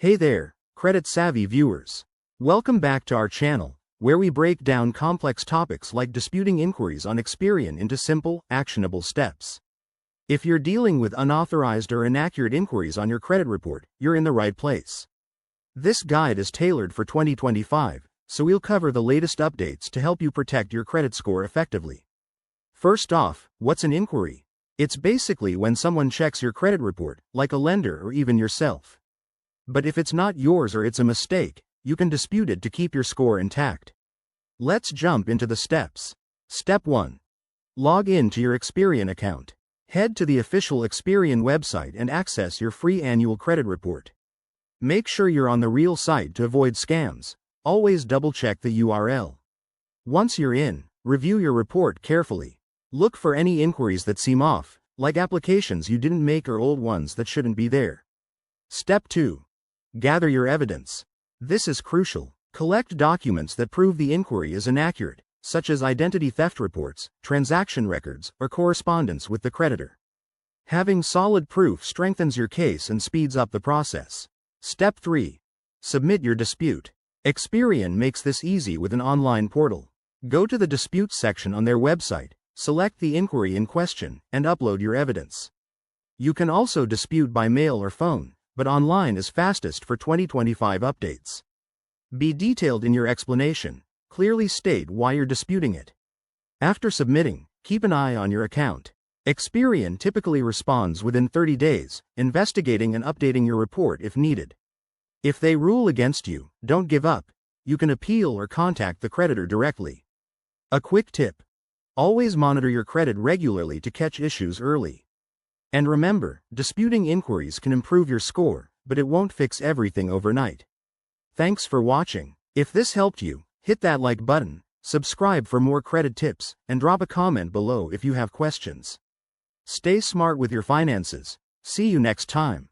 Hey there, credit-savvy viewers. Welcome back to our channel, where we break down complex topics like disputing inquiries on Experian into simple, actionable steps. If you're dealing with unauthorized or inaccurate inquiries on your credit report, you're in the right place. This guide is tailored for 2025, so we'll cover the latest updates to help you protect your credit score effectively. First off, what's an inquiry? It's basically when someone checks your credit report, like a lender or even yourself. But if it's not yours or it's a mistake, you can dispute it to keep your score intact. Let's jump into the steps. Step 1. Log in to your Experian account. Head to the official Experian website and access your free annual credit report. Make sure you're on the real site to avoid scams. Always double-check the URL. Once you're in, review your report carefully. Look for any inquiries that seem off, like applications you didn't make or old ones that shouldn't be there. Step 2. Gather your evidence. This is crucial. Collect documents that prove the inquiry is inaccurate, such as identity theft reports, transaction records, or correspondence with the creditor. Having solid proof strengthens your case and speeds up the process. Step 3. Submit your dispute. Experian makes this easy with an online portal. Go to the disputes section on their website, select the inquiry in question, and upload your evidence. You can also dispute by mail or phone, but online is fastest for 2025 updates. Be detailed in your explanation. Clearly state why you're disputing it. After submitting, keep an eye on your account. Experian typically responds within 30 days, investigating and updating your report if needed. If they rule against you, don't give up. You can appeal or contact the creditor directly. A quick tip: always monitor your credit regularly to catch issues early. And remember, disputing inquiries can improve your score, but it won't fix everything overnight. Thanks for watching. If this helped you, hit that like button, subscribe for more credit tips, and drop a comment below if you have questions. Stay smart with your finances. See you next time.